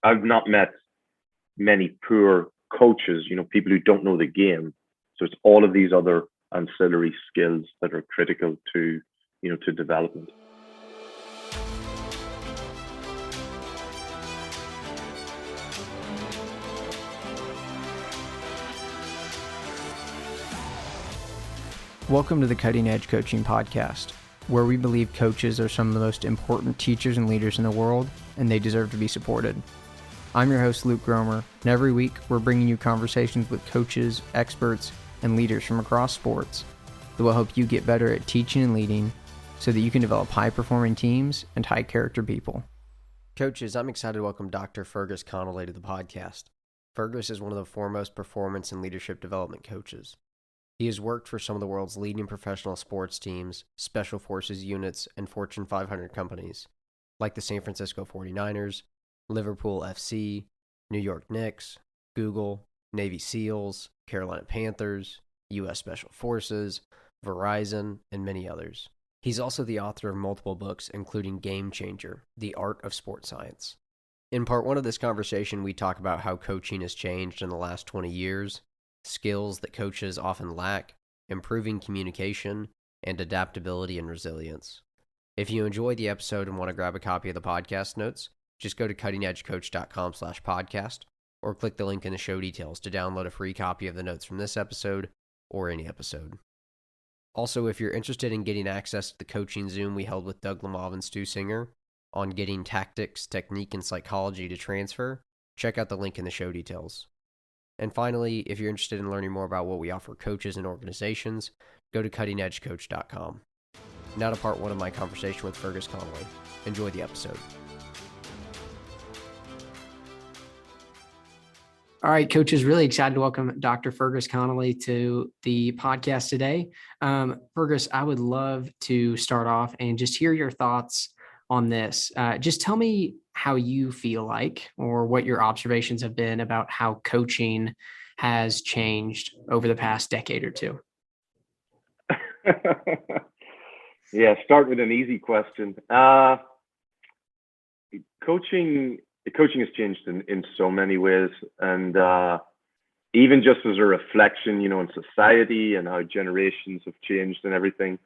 I've not met many poor coaches, people who don't know the game. So it's all of these other ancillary skills that are critical to development. Welcome to the Cutting Edge Coaching Podcast, where we believe coaches are some of the most important teachers and leaders in the world, and they deserve to be supported. I'm your host, Luke Gromer, and every week we're bringing you conversations with coaches, experts, and leaders from across sports that will help you get better at teaching and leading so that you can develop high-performing teams and high-character people. Coaches, I'm excited to welcome Dr. Fergus Connolly to the podcast. Fergus is one of the foremost performance and leadership development coaches. He has worked for some of the world's leading professional sports teams, special forces units, and Fortune 500 companies, like the San Francisco 49ers, Liverpool FC, New York Knicks, Google, Navy SEALs, Carolina Panthers, U.S. Special Forces, Verizon, and many others. He's also the author of multiple books, including Game Changer, The Art of Sports Science. In part one of this conversation, we talk about how coaching has changed in the last 20 years, skills that coaches often lack, improving communication, and adaptability and resilience. If you enjoyed the episode and want to grab a copy of the podcast notes, just go to cuttingedgecoach.com/podcast or click the link in the show details to download a free copy of the notes from this episode or any episode. Also, if you're interested in getting access to the coaching Zoom we held with Doug Lemov and Stu Singer on getting tactics, technique, and psychology to transfer, check out the link in the show details. And finally, if you're interested in learning more about what we offer coaches and organizations, go to cuttingedgecoach.com. Now to part one of my conversation with Fergus Connolly. Enjoy the episode. All right, coaches, really excited to welcome Dr. Fergus Connolly to the podcast today. Fergus, I would love to start off and just hear your thoughts on this. Just tell me how you feel like, or what your observations have been about how coaching has changed over the past decade or two. Yeah, start with an easy question. Coaching has changed in so many ways, and even just as a reflection, in society and how generations have changed and everything.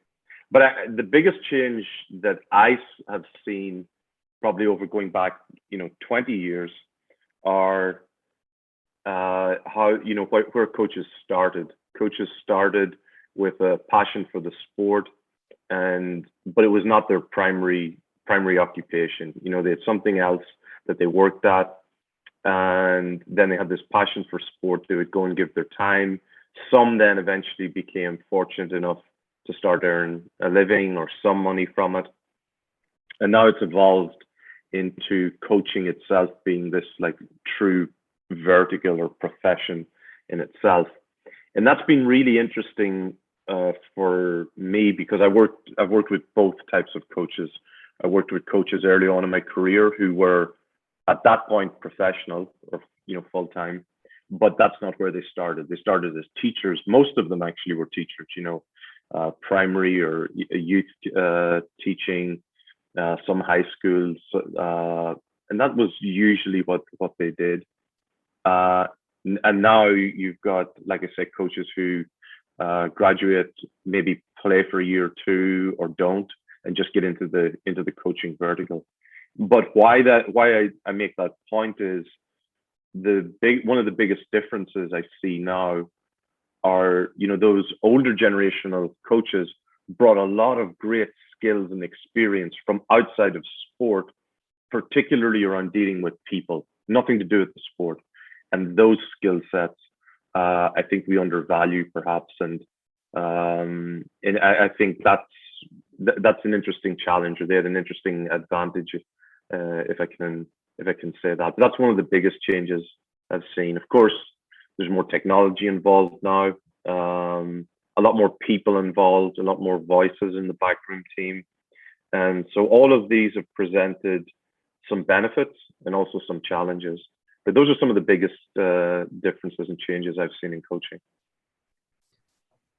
But the biggest change that I have seen, probably over going back, 20 years, are how, where coaches started. Coaches started with a passion for the sport, but it was not their primary occupation. They had something else that they worked at, and then they had this passion for sport. They would go and give their time. Some then eventually became fortunate enough to start earn a living or some money from it. And now it's evolved into coaching itself being this like true vertical or profession in itself. And that's been really interesting for me, because I've worked with both types of coaches. I worked with coaches early on in my career who were at that point professional or full-time, but that's not where they started. They started as teachers. Most of them actually were teachers, primary or youth teaching, some high schools, and that was usually what they did. And now you've got, like I said, coaches who graduate, maybe play for a year or two, or don't, and just get into the coaching vertical. But why I make that point is one of the biggest differences I see now are, those older generational coaches brought a lot of great skills and experience from outside of sport, particularly around dealing with people, nothing to do with the sport. And those skill sets, I think we undervalue perhaps. And I think that's an interesting challenge, or they had an interesting advantage, if I can say that. But that's one of the biggest changes I've seen. Of course, there's more technology involved now, a lot more people involved, a lot more voices in the backroom team. And so all of these have presented some benefits and also some challenges. But those are some of the biggest differences and changes I've seen in coaching.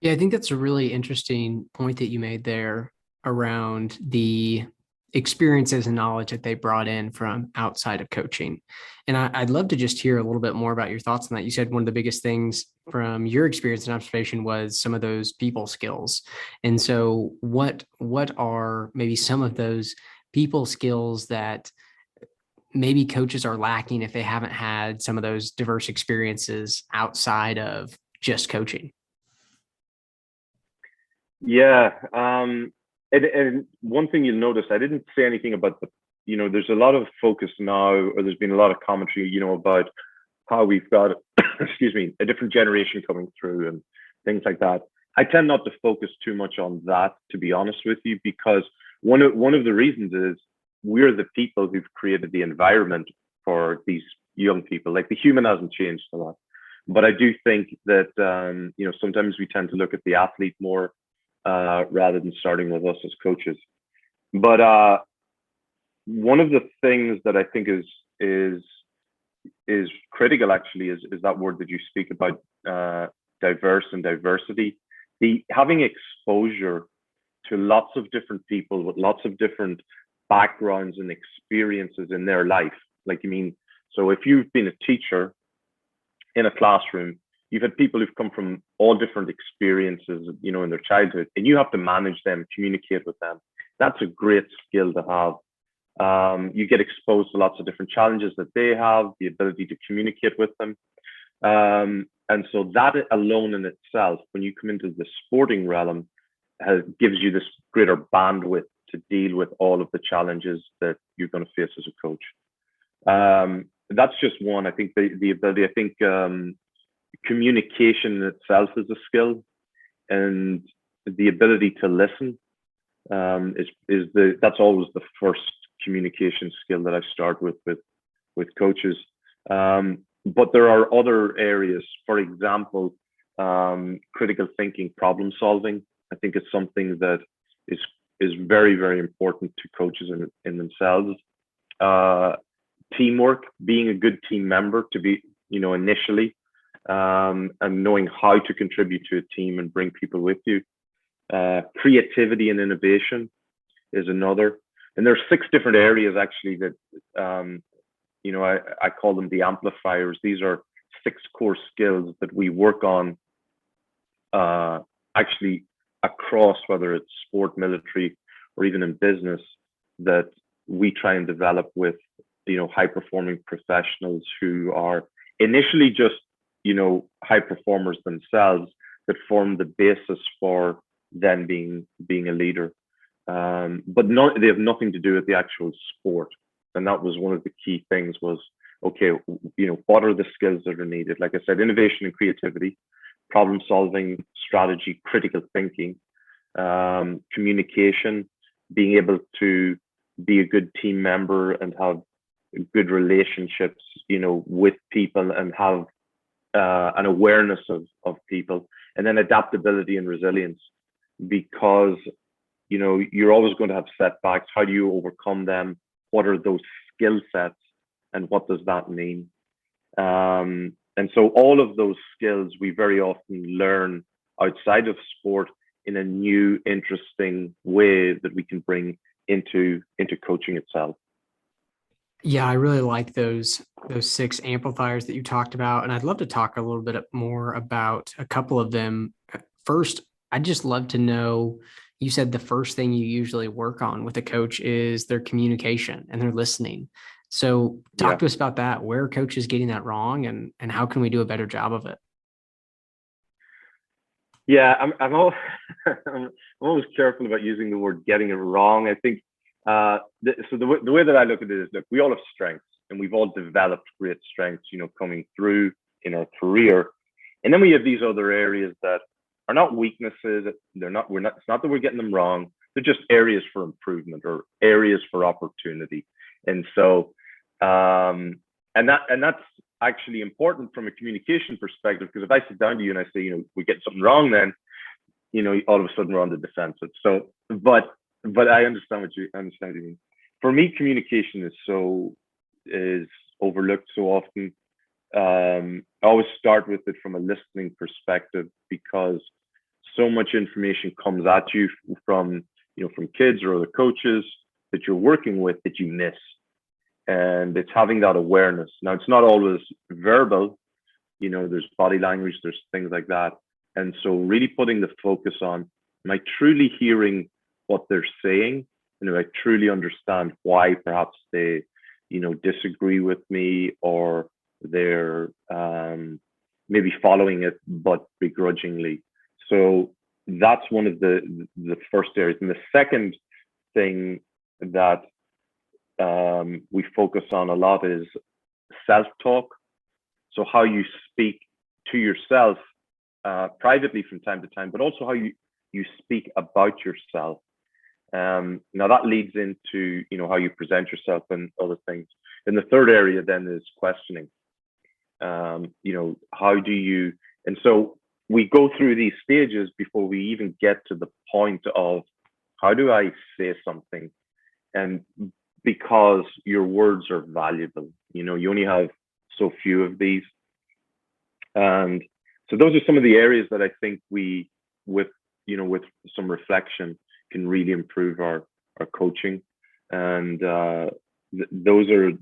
Yeah, I think that's a really interesting point that you made there around the experiences and knowledge that they brought in from outside of coaching. And I'd love to just hear a little bit more about your thoughts on that. You said one of the biggest things from your experience and observation was some of those people skills. And so what are maybe some of those people skills that maybe coaches are lacking if they haven't had some of those diverse experiences outside of just coaching? Yeah. And one thing you'll notice, I didn't say anything about there's a lot of focus now, or there's been a lot of commentary, about how we've got, excuse me, a different generation coming through and things like that. I tend not to focus too much on that, to be honest with you, because one of the reasons is we're the people who've created the environment for these young people. Like, the human hasn't changed a lot, but I do think that sometimes we tend to look at the athlete more rather than starting with us as coaches. But one of the things that I think is critical, actually, is that word that you speak about, diverse and diversity. Having exposure to lots of different people with lots of different backgrounds and experiences in their life. So if you've been a teacher in a classroom, you've had people who've come from all different experiences, in their childhood, and you have to manage them, communicate with them. That's a great skill to have. You get exposed to lots of different challenges that they have, the ability to communicate with them. And so that alone in itself, when you come into the sporting realm, gives you this greater bandwidth to deal with all of the challenges that you're going to face as a coach. That's just one. I think the ability, communication in itself is a skill, and the ability to listen that's always the first communication skill that I start with coaches. But there are other areas, for example, critical thinking, problem solving. I think it's something that is very, very important to coaches in themselves. Teamwork, being a good team member to be, initially, and knowing how to contribute to a team and bring people with you. Creativity and innovation is another. And there's 6 different areas, actually, that, I call them the amplifiers. These are 6 core skills that we work on, actually, across, whether it's sport, military, or even in business, that we try and develop with, high performing professionals who are initially just, high performers themselves, that form the basis for them being a leader. But they have nothing to do with the actual sport. And that was one of the key things was, okay, what are the skills that are needed? Like I said, innovation and creativity, problem solving, strategy, critical thinking, communication, being able to be a good team member and have good relationships, with people, and have an awareness of people. And then adaptability and resilience, because, you're always going to have setbacks. How do you overcome them? What are those skill sets, and what does that mean? And so all of those skills we very often learn outside of sport in a new, interesting way that we can bring into coaching itself. Yeah, I really like those 6 amplifiers that you talked about, and I'd love to talk a little bit more about a couple of them. First, I'd just love to know, you said the first thing you usually work on with a coach is their communication and their listening. So talk to us about that. Where are coaches getting that wrong, and how can we do a better job of it? Yeah, I'm always careful about using the word getting it wrong. I think the way that I look at it is, look, we all have strengths, and we've all developed great strengths, coming through in our career. And then we have these other areas that are not weaknesses. It's not that we're getting them wrong. They're just areas for improvement or areas for opportunity. And so, and that's actually important from a communication perspective, because if I sit down to you and I say, we get something wrong, then, all of a sudden we're on the defensive. So, but I understand what you mean. For me, communication is overlooked so often. I always start with it from a listening perspective, because so much information comes at you from kids or other coaches that you're working with that you miss. And it's having that awareness. Now, it's not always verbal, there's body language, there's things like that. And so really putting the focus on, am I truly hearing what they're saying? I truly understand why perhaps they, disagree with me, or they're maybe following it, but begrudgingly. So that's one of the first areas. And the second thing that we focus on a lot is self-talk. So how you speak to yourself privately from time to time, but also how you speak about yourself. Now that leads into, how you present yourself and other things. And the third area then is questioning. How do you, and so we go through these stages before we even get to the point of how do I say something? And because your words are valuable, you only have so few of these. And so those are some of the areas that I think we, with some reflection, can really improve our coaching. And those are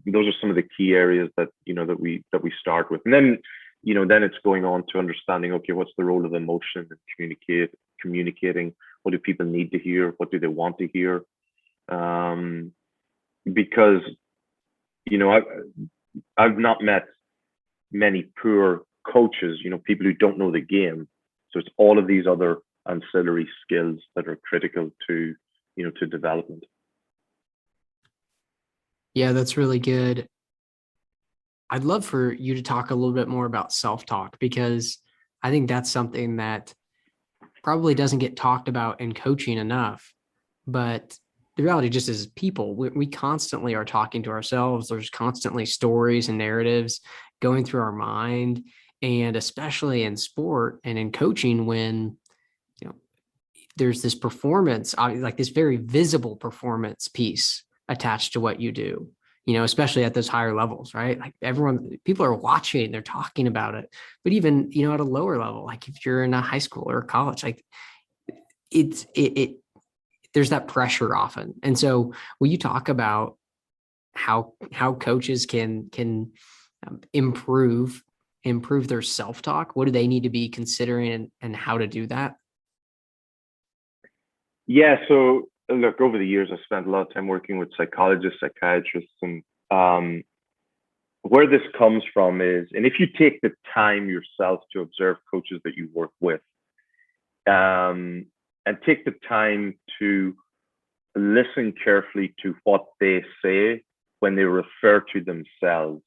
some of the key areas that that we start with. And then then it's going on to understanding, okay, what's the role of emotion and communicating? What do people need to hear? What do they want to hear? Because I've not met many poor coaches, people who don't know the game. So it's all of these other ancillary skills that are critical to to development. Yeah, that's really good. I'd love for you to talk a little bit more about self-talk, because I think that's something that probably doesn't get talked about in coaching enough. But the reality just is people, we constantly are talking to ourselves. There's constantly stories and narratives going through our mind. And especially in sport and in coaching, when there's this performance, like this very visible performance piece attached to what you do, especially at those higher levels, right? Like people are watching, they're talking about it. But even, at a lower level, like if you're in a high school or college, like there's that pressure often. And so will you talk about how coaches can improve their self-talk? What do they need to be considering and how to do that? Yeah, so look, over the years, I've spent a lot of time working with psychologists, psychiatrists, and where this comes from is, and if you take the time yourself to observe coaches that you work with, and take the time to listen carefully to what they say when they refer to themselves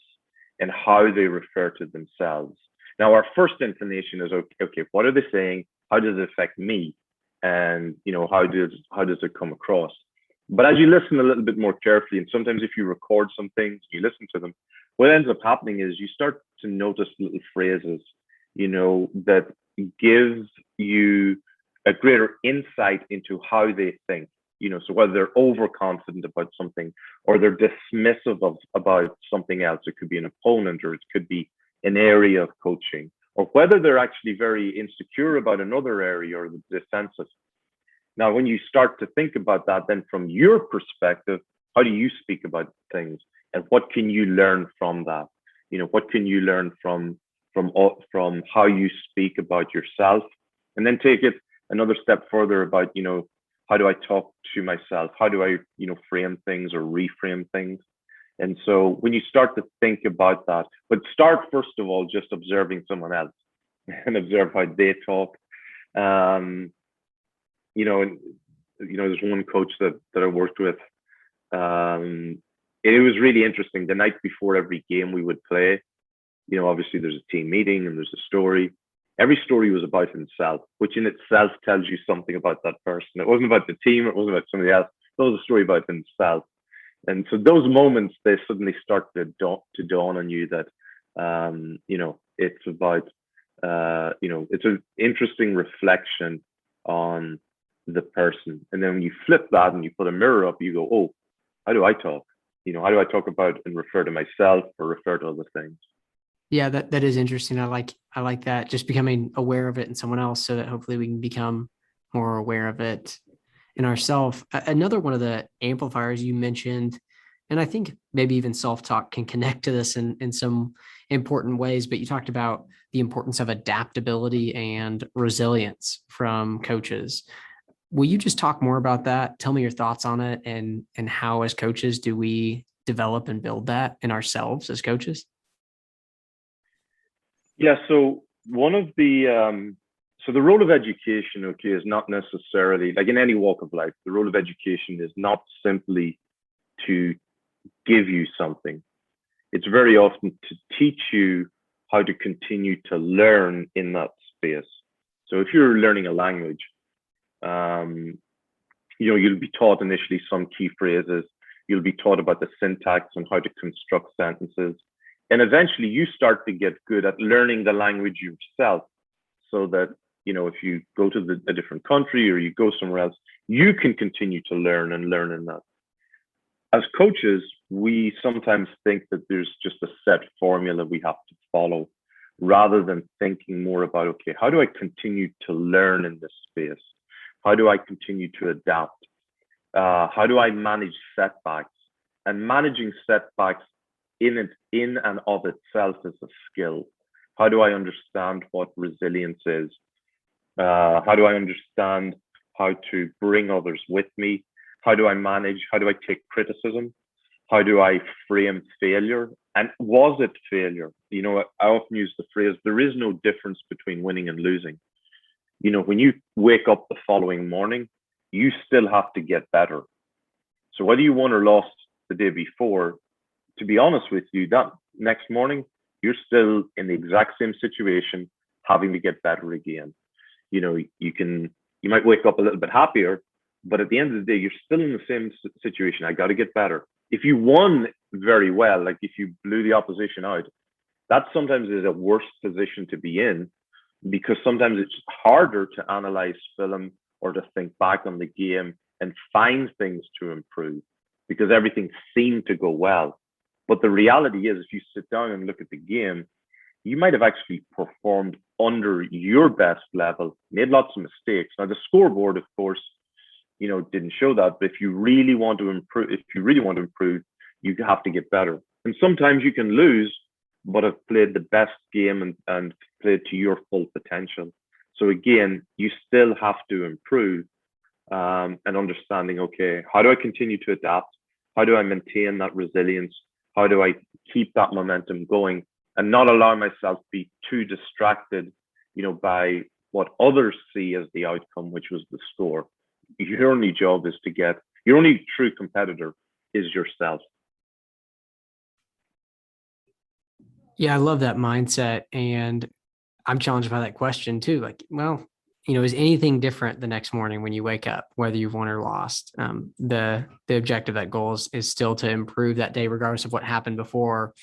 and how they refer to themselves. Now, our first inclination is, okay, what are they saying? How does it affect me? And how does it come across? But as you listen a little bit more carefully, and sometimes if you record some things, you listen to them, what ends up happening is you start to notice little phrases, that gives you a greater insight into how they think. So whether they're overconfident about something, or they're dismissive about something else, it could be an opponent, or it could be an area of coaching, or whether they're actually very insecure about another area or defensive. Now, when you start to think about that, then from your perspective, how do you speak about things, and what can you learn from that? What can you learn from how you speak about yourself, and then take it another step further about, how do I talk to myself? How do I, frame things or reframe things? And so when you start to think about that, but start first of all just observing someone else and observe how they talk. And there's one coach that I worked with. It was really interesting. The night before every game we would play, obviously there's a team meeting and there's a story. Every story was about himself, which in itself tells you something about that person. It wasn't about the team. It wasn't about somebody else. It was a story about himself. And so those moments, they suddenly start to dawn on you that, it's about, it's an interesting reflection on the person. And then when you flip that and you put a mirror up, you go, oh, how do I talk? How do I talk about and refer to myself or refer to other things? Yeah, that is interesting. I like that, just becoming aware of it in someone else, so that hopefully we can become more aware of it. in ourself. Another one of the amplifiers you mentioned, and I think maybe even self-talk can connect to this in some important ways, but you talked about the importance of adaptability and resilience from coaches. Will you just talk more about that? Tell me your thoughts on it, and how as coaches do we develop and build that in ourselves as coaches? Yeah. So one of the so the role of education, okay, is not necessarily like in any walk of life. The role of education is not simply to give you something. It's very often to teach you how to continue to learn in that space. So if you're learning a language, you'll be taught initially some key phrases. You'll be taught about the syntax and how to construct sentences. And eventually you start to get good at learning the language yourself, so that, if you go to a different country or you go somewhere else, you can continue to learn and learn in that. As coaches, we sometimes think that there's just a set formula we have to follow, rather than thinking more about, okay, how do I continue to learn in this space? How do I continue to adapt? How do I manage setbacks? And managing setbacks in and of itself is a skill. How do I understand what resilience is? How do I understand how to bring others with me? How do I manage? How do I take criticism? How do I frame failure? And was it failure? I often use the phrase, there is no difference between winning and losing. When you wake up the following morning, you still have to get better. So whether you won or lost the day before, to be honest with you, that next morning, you're still in the exact same situation, having to get better again. You might wake up a little bit happier, but at the end of the day, you're still in the same situation. I got to get better. If you won very well, like if you blew the opposition out, that sometimes is a worse position to be in, because sometimes it's harder to analyze film or to think back on the game and find things to improve, because everything seemed to go well. But the reality is, if you sit down and look at the game, you might have actually performed under your best level, made lots of mistakes. Now, the scoreboard, of course, didn't show that. But if you really want to improve, you have to get better. And sometimes you can lose, but have played the best game and played to your full potential. So again, you still have to improve, and understanding, okay, how do I continue to adapt? How do I maintain that resilience? How do I keep that momentum going and not allow myself to be too distracted, by what others see as the outcome, which was the score. Your only job is your only true competitor is yourself. Yeah, I love that mindset. And I'm challenged by that question too. Like, well, is anything different the next morning when you wake up, whether you've won or lost? The objective, that goal is still to improve that day, regardless of what happened before.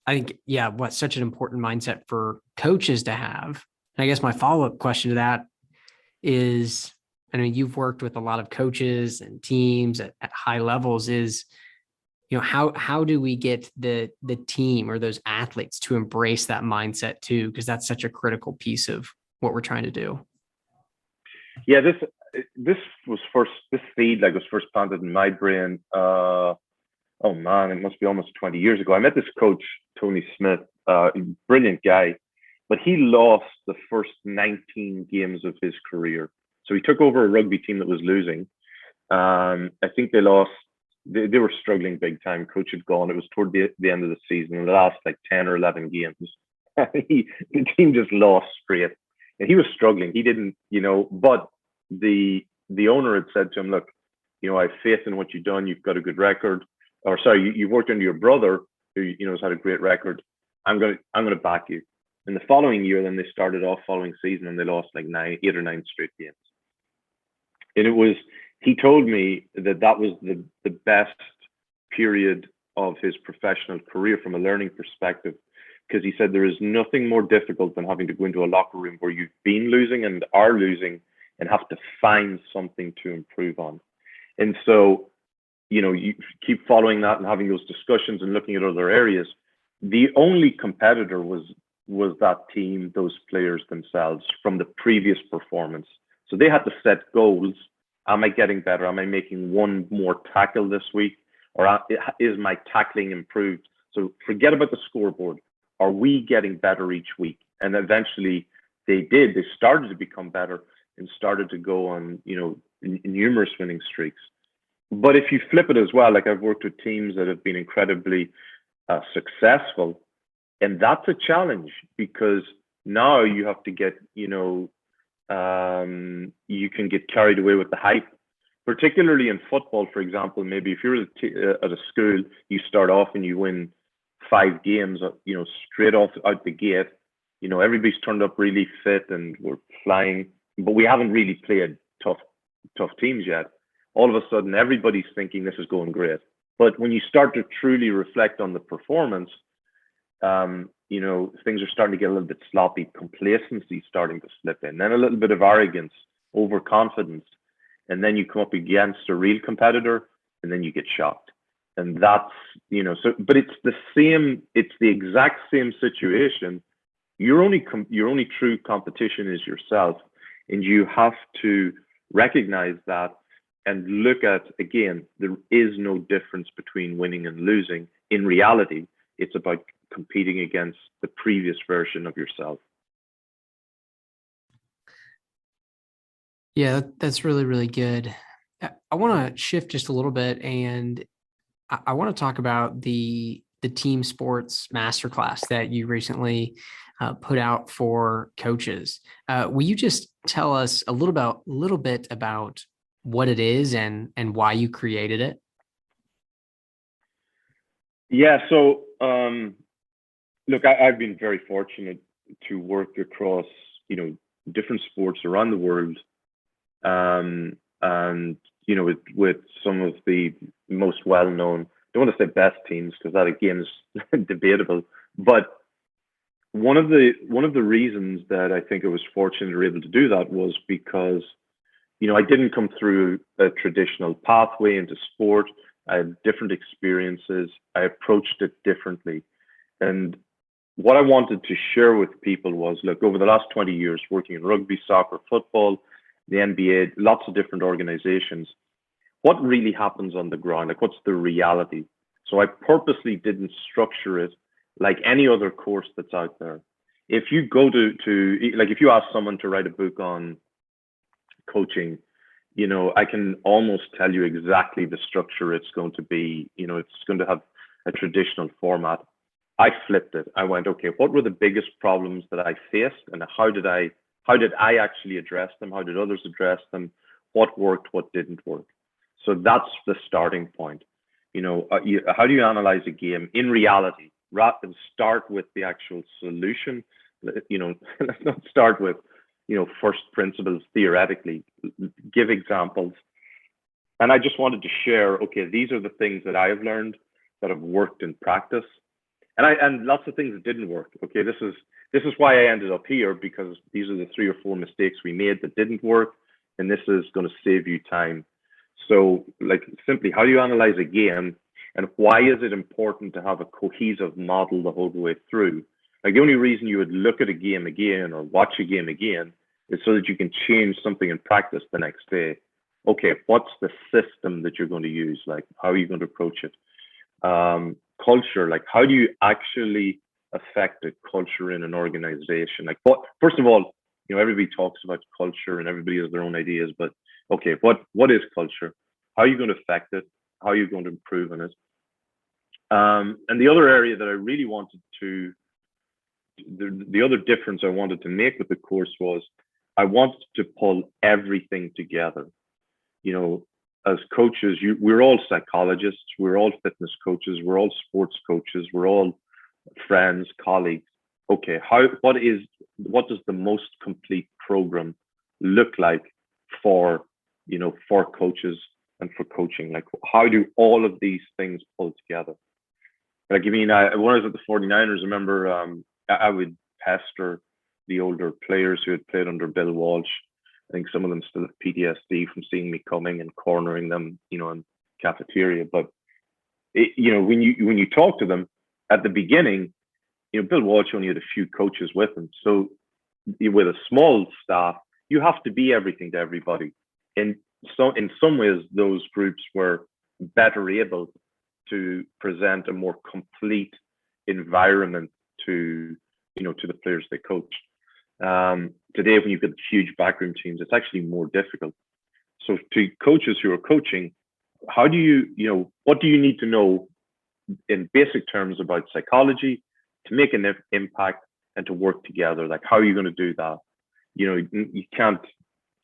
I think, yeah, what's such an important mindset for coaches to have. And I guess my follow-up question to that is, I know you've worked with a lot of coaches and teams at high levels, is, how do we get the team or those athletes to embrace that mindset too? Because that's such a critical piece of what we're trying to do. Yeah, this seed was first planted in my brain. Oh man, it must be almost 20 years ago. I met this coach, Tony Smith, brilliant guy, but he lost the first 19 games of his career. So he took over a rugby team that was losing. I think they lost. They were struggling big time. Coach had gone. It was toward the end of the season, and the last like 10 or 11 games, the team just lost straight. And he was struggling. He didn't, but the owner had said to him, look, I have faith in what you've done. You've got a good record. Or sorry, you've worked under your brother, who has had a great record. I'm gonna back you. And the following year, then they started off following season and they lost like 8 or 9 straight games. And he told me that was the best period of his professional career from a learning perspective, because he said there is nothing more difficult than having to go into a locker room where you've been losing and are losing and have to find something to improve on. And so, you keep following that and having those discussions and looking at other areas. The only competitor was that team, those players themselves, from the previous performance. So they had to set goals Am I getting better? Am I making one more tackle this week? Or is my tackling improved? So forget about the scoreboard. Are we getting better each week? And eventually they did. They started to become better and started to go on, numerous winning streaks. But if you flip it as well, like I've worked with teams that have been incredibly successful, and that's a challenge because now you have to get, you can get carried away with the hype, particularly in football, for example. Maybe if you're at a school, you start off and you win 5 games, straight off out the gate. Everybody's turned up really fit and we're flying, but we haven't really played tough teams yet. All of a sudden, everybody's thinking this is going great. But when you start to truly reflect on the performance, things are starting to get a little bit sloppy. Complacency starting to slip in, then a little bit of arrogance, overconfidence, and then you come up against a real competitor, and then you get shocked. And that's but it's the exact same situation. Your only true competition is yourself, and you have to recognize that and look at, again, there is no difference between winning and losing. In reality, it's about competing against the previous version of yourself. Yeah, that's really, really good. I want to shift just a little bit, and I want to talk about the team sports masterclass that you recently put out for coaches. Will you just tell us a little bit about what it is and why you created it? Yeah. So, look, I've been very fortunate to work across, different sports around the world, and with some of the most well-known. I don't want to say best teams because that again is debatable, but one of the reasons that I think I was fortunate to be able to do that was because I didn't come through a traditional pathway into sport. I had different experiences. I approached it differently. And what I wanted to share with people was, look, over the last 20 years, working in rugby, soccer, football, the NBA, lots of different organizations, what really happens on the ground? Like, what's the reality? So I purposely didn't structure it like any other course that's out there. If you go to if you ask someone to write a book on coaching, I can almost tell you exactly the structure it's going to be. It's going to have a traditional format. I flipped it. I went, okay, what were the biggest problems that I faced, and how did I actually address them? How did others address them? What worked? What didn't work? So that's the starting point. How do you analyze a game in reality? Rather than start with the actual solution, let's not start with first principles theoretically. Give examples. And I just wanted to share, okay, these are the things that I have learned that have worked in practice, and lots of things that didn't work. Okay, this is why I ended up here, because these are the 3 or 4 mistakes we made that didn't work, and this is going to save you time. So, like, simply, how do you analyze a game, and why is it important to have a cohesive model the whole way through? Like, the only reason you would look at a game again or watch a game again is so that you can change something in practice the next day. Okay, what's the system that you're going to use? Like, how are you going to approach it? Culture, like, how do you actually affect a culture in an organization? Like, first of all, everybody talks about culture and everybody has their own ideas, but okay, what is culture? How are you going to affect it? How are you going to improve on it? And the other area that I really wanted to, the other difference I wanted to make with the course was I wanted to pull everything together. As coaches, we're all psychologists, we're all fitness coaches, we're all sports coaches, we're all friends, colleagues. Okay, what does the most complete program look like for coaches and for coaching? Like, how do all of these things pull together? Like, when I was at the 49ers, I remember I would pester the older players who had played under Bill Walsh. I think some of them still have PTSD from seeing me coming and cornering them, in cafeteria. But when you talk to them at the beginning, Bill Walsh only had a few coaches with him. So with a small staff, you have to be everything to everybody. And so in some ways, those groups were better able to present a more complete environment to to the players they coach. Today, when you've got huge backroom teams, it's actually more difficult. So to coaches who are coaching, how do what do you need to know in basic terms about psychology to make an impact and to work together? Like, how are you going to do that? You can't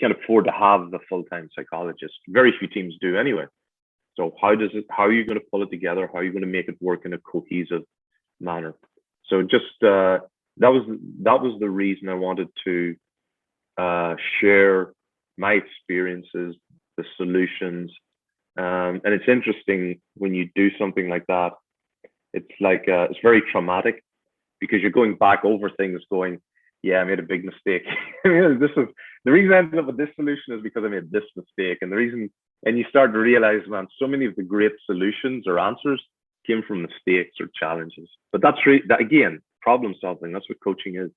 afford to have the full-time psychologist. Very few teams do anyway. So how are you going to pull it together? How are you going to make it work in a cohesive manner? So just that was the reason I wanted to share my experiences, the solutions. And it's interesting when you do something like that. It's like it's very traumatic because you're going back over things, going, "Yeah, I made a big mistake." This is the reason I ended up with this solution is because I made this mistake, and you start to realize, man, so many of the great solutions or answers came from mistakes or challenges. But that again, problem solving. That's what coaching is.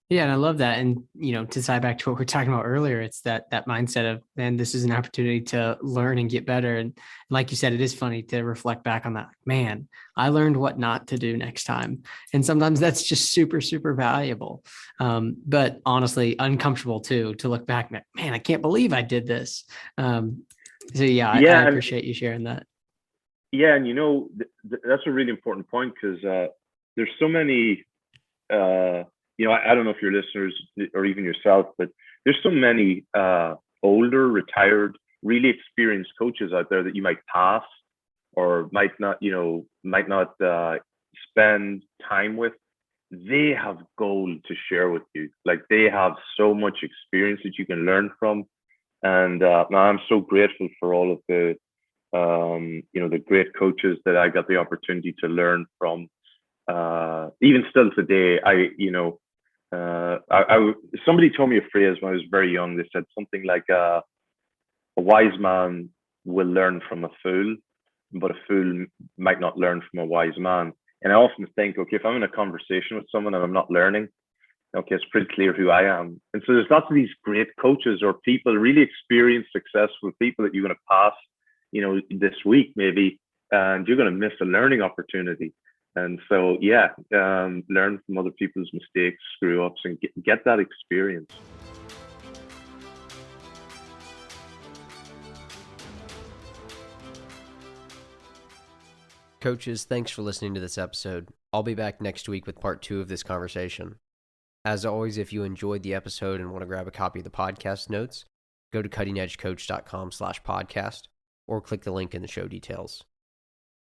Yeah, and I love that. And, to tie back to what we were talking about earlier, it's that mindset of, man, this is an opportunity to learn and get better. And like you said, it is funny to reflect back on that. Man, I learned what not to do next time. And sometimes that's just super, super valuable. But honestly, uncomfortable too, to look back and, man, I can't believe I did this. I appreciate you sharing that. Yeah. And that's a really important point because there's so many, I don't know if your listeners or even yourself, but there's so many older, retired, really experienced coaches out there that you might pass or might not spend time with. They have gold to share with you. Like, they have so much experience that you can learn from. And I'm so grateful for all of the the great coaches that I got the opportunity to learn from. Even still today, somebody told me a phrase when I was very young. They said something like, a wise man will learn from a fool, but a fool might not learn from a wise man. And I often think, okay, if I'm in a conversation with someone and I'm not learning, okay, it's pretty clear who I am. And so there's lots of these great coaches or people, really experienced, successful people that you're going to pass, this week maybe, and you're going to miss a learning opportunity. And so, learn from other people's mistakes, screw ups, and get that experience. Coaches, thanks for listening to this episode. I'll be back next week with part 2 of this conversation. As always, if you enjoyed the episode and want to grab a copy of the podcast notes, go to cuttingedgecoach.com/podcast or click the link in the show details.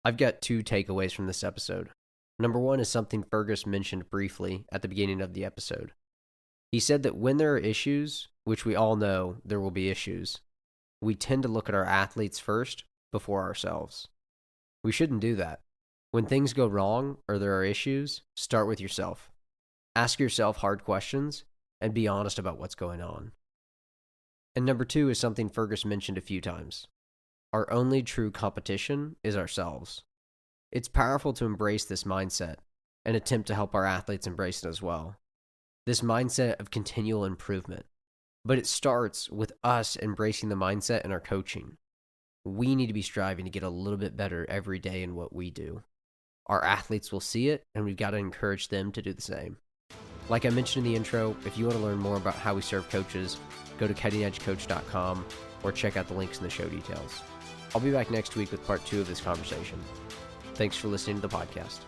I've got 2 takeaways from this episode. Number 1 is something Fergus mentioned briefly at the beginning of the episode. He said that when there are issues, which we all know there will be issues, we tend to look at our athletes first before ourselves. We shouldn't do that. When things go wrong or there are issues, start with yourself. Ask yourself hard questions and be honest about what's going on. And number 2 is something Fergus mentioned a few times. Our only true competition is ourselves. It's powerful to embrace this mindset and attempt to help our athletes embrace it as well. This mindset of continual improvement. But it starts with us embracing the mindset in our coaching. We need to be striving to get a little bit better every day in what we do. Our athletes will see it, and we've got to encourage them to do the same. Like I mentioned in the intro, if you want to learn more about how we serve coaches, go to cuttingedgecoach.com or check out the links in the show details. I'll be back next week with part 2 of this conversation. Thanks for listening to the podcast.